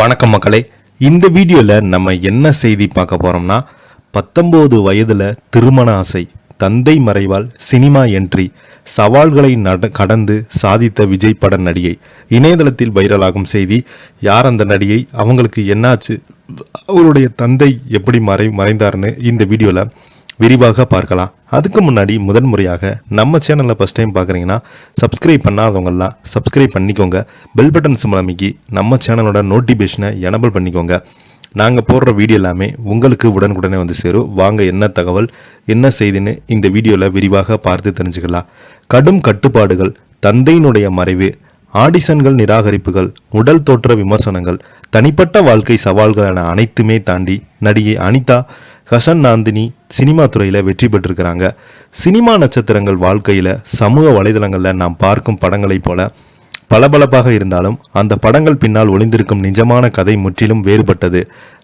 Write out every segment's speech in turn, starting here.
வணக்கம் மக்களே. இந்த வீடியோவில் நம்ம என்ன செய்தி பார்க்க போகிறோம்னா 19 வயதில் திருமண ஆசை, தந்தை மறைவால் சினிமா என்ட்ரி, சவால்களை கடந்து சாதித்த விஜய் பட நடிகை. இணையதளத்தில் வைரலாகும் செய்தி. யார் அந்த நடிகை, அவங்களுக்கு என்னாச்சு, அவருடைய தந்தை எப்படி மறைந்தார்னு இந்த வீடியோவில் விரிவாக பார்க்கலாம். அதுக்கு முன்னாடி முதன்முறையாக நம்ம சேனலில் ஃபஸ்ட் டைம் பார்க்குறீங்கன்னா சப்ஸ்கிரைப் பண்ணாதவங்கெல்லாம் சப்ஸ்கிரைப் பண்ணிக்கோங்க. பெல் பட்டன் சிம்பல் அமைக்கி நம்ம சேனலோட நோட்டிஃபிகேஷனை எனபிள் பண்ணிக்கோங்க. நாங்கள் போடுற வீடியோ எல்லாமே உங்களுக்கு உடனுக்குடனே வந்து சேரும். வாங்க என்ன தகவல் என்ன செய்தின்னு இந்த வீடியோவில் விரிவாக பார்த்து தெரிஞ்சுக்கலாம். கடும் கட்டுப்பாடுகள், தந்தையினுடைய மறைவு, ஆடிஷன்கள், நிராகரிப்புகள், உடல் தோற்ற விமர்சனங்கள், தனிப்பட்ட வாழ்க்கை சவால்கள் என அனைத்துமே தாண்டி நடிகை அனிதா ஹசன் நாந்தினி சினிமா துறையில் வெற்றி பெற்றிருக்கிறாங்க. சினிமா நட்சத்திரங்கள் வாழ்க்கையில் சமூக வலைதளங்களில் நாம் பார்க்கும் படங்களைப் போல பளபளப்பாக இருந்தாலும் அந்த படங்கள் பின்னால் ஒளிந்திருக்கும் நிஜமான கதை முற்றிலும் வேறுபட்டது.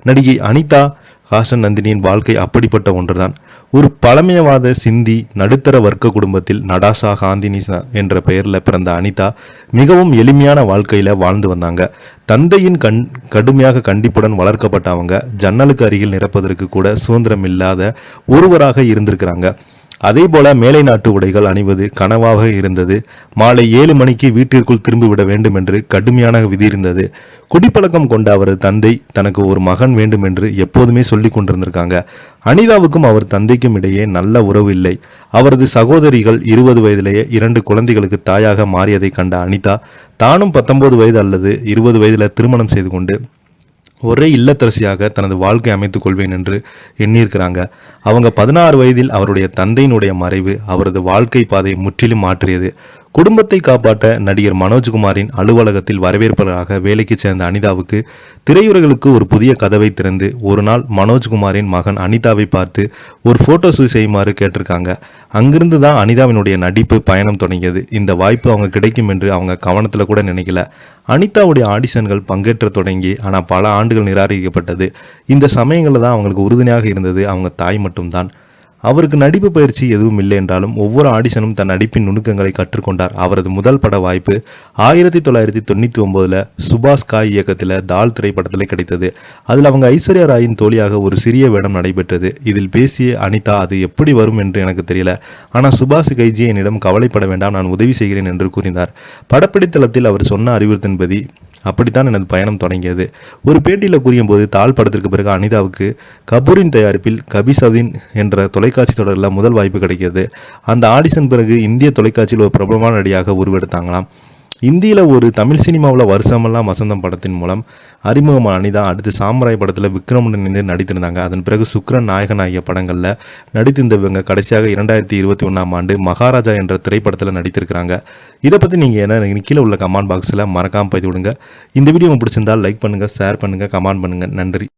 நடிகை அனிதா ஹாசன் நந்தினியின் வாழ்க்கை அப்படிப்பட்ட ஒன்றுதான். ஒரு பழமையவாத சிந்தி நடுத்தர வர்க்க குடும்பத்தில் நடாஷா காந்தினி என்ற பெயரில் பிறந்த அனிதா மிகவும் எளிமையான வாழ்க்கையில் வாழ்ந்து வந்தாங்க. தந்தையின் கடுமையாக கண்டிப்புடன் வளர்க்கப்பட்ட அவங்க ஜன்னலுக்கு அருகில் நிரப்பதற்கு கூட சுதந்திரம் இல்லாத ஒருவராக இருந்திருக்கிறாங்க. அதே போல மேலை நாட்டு உடைகள் அணிவது கனவாக இருந்தது. மாலை 7 மணிக்கு வீட்டிற்குள் திரும்பிவிட வேண்டும் என்று கடுமையான விதி இருந்தது. குடிப்பழக்கம் கொண்ட அவரது தந்தை தனக்கு ஒரு மகன் வேண்டும் என்று எப்போதுமே சொல்லி கொண்டிருந்திருக்காங்க. அனிதாவுக்கும் அவர் தந்தைக்கும் இடையே நல்ல உறவு இல்லை. அவரது சகோதரிகள் 20 வயதிலேயே 2 குழந்தைகளுக்கு தாயாக மாறியதை கண்ட அனிதா தானும் 19 வயது அல்லது 20 வயதில் திருமணம் செய்து கொண்டு ஒரே இல்லத்தரசியாக தனது வாழ்க்கை அமைத்துக் கொள்வேன் என்று எண்ணியிருக்கிறாங்க. அவங்க 16 வயதில் அவருடைய தந்தையினுடைய மறைவு அவரது வாழ்க்கை பாதையை முற்றிலும் மாற்றியது. குடும்பத்தை காப்பாற்ற நடிகர் மனோஜ்குமாரின் அலுவலகத்தில் வரவேற்பதாக வேலைக்கு சேர்ந்த அனிதாவுக்கு திரையுறைகளுக்கு ஒரு புதிய கதவை திறந்து ஒரு நாள் மனோஜ்குமாரின் மகன் அனிதாவை பார்த்து ஒரு போட்டோ ஷூட் செய்யுமாறு கேட்டிருக்காங்க. அங்கிருந்து தான் அனிதாவினுடைய நடிப்பு பயணம் தொடங்கியது. இந்த வாய்ப்பு அவங்க கிடைக்கும் என்று அவங்க கவனத்தில் கூட நினைக்கல. அனிதாவுடைய ஆடிஷன்கள் பங்கேற்ற தொடங்கி ஆனால் பல ஆண்டுகள் நிராகரிக்கப்பட்டது. இந்த சமயங்களில் தான் அவங்களுக்கு உறுதுணையாக இருந்தது அவங்க தாய் மட்டும்தான். அவருக்கு நடிப்பு பயிற்சி எதுவும் இல்லை என்றாலும் ஒவ்வொரு ஆடிஷனும் தன் நடிப்பின் நுணுக்கங்களை கற்றுக்கொண்டார். அவரது முதல் பட வாய்ப்பு 1999 சுபாஷ் காய் இயக்கத்தில் தால் திரைப்படத்தில் கிடைத்தது. அதில் அவங்க ஐஸ்வர்யா ராயின் தோழியாக ஒரு சிறிய வேடம் நடைபெற்றது. இதில் பேசிய அனிதா, அது எப்படி வரும் என்று எனக்கு தெரியல, ஆனால் சுபாஷ் கைஜி என்னிடம் கவலைப்பட வேண்டாம், நான் உதவி செய்கிறேன் என்று கூறினார். படப்பிடித்தளத்தில் அவர் சொன்ன அறிவுறுத்தின்படி அப்படித்தான் எனது பயணம் தொடங்கியது. ஒரு பேட்டியில் கூறியும்போது தாள் படத்திற்கு பிறகு அனிதாவுக்கு கபூரின் தயாரிப்பில் கபிசவுதீன் என்ற தொலைக்காட்சி தொடரில் முதல் வாய்ப்பு கிடைக்கிறது. அந்த ஆடிஷன் பிறகு இந்திய தொலைக்காட்சியில் ஒரு பிரபலமான நடிகையாக உருவெடுத்தாங்களாம். இந்தியில் ஒரு தமிழ் சினிமாவில் வருஷமெல்லாம் வசந்தம் படத்தின் மூலம் அறிமுகமான அனிதா அடுத்து சாம்ராய் படத்தில் விக்ரமுடன் இணைந்து நடித்திருந்தாங்க. அதன் பிறகு சுக்ரன் நாயகன் ஆகிய படங்களில் நடித்திருந்தவங்க கடைசியாக 2021 மகாராஜா என்ற திரைப்படத்தில் நடித்திருக்கிறாங்க. இதை பற்றி நீங்கள் என்ன கீழே உள்ள கமெண்ட் பாக்ஸில் மறக்காமல் பதிவு விடுங்க. இந்த வீடியோ பிடிச்சிருந்தால் லைக் பண்ணுங்கள், ஷேர் பண்ணுங்கள், கமெண்ட் பண்ணுங்கள். நன்றி.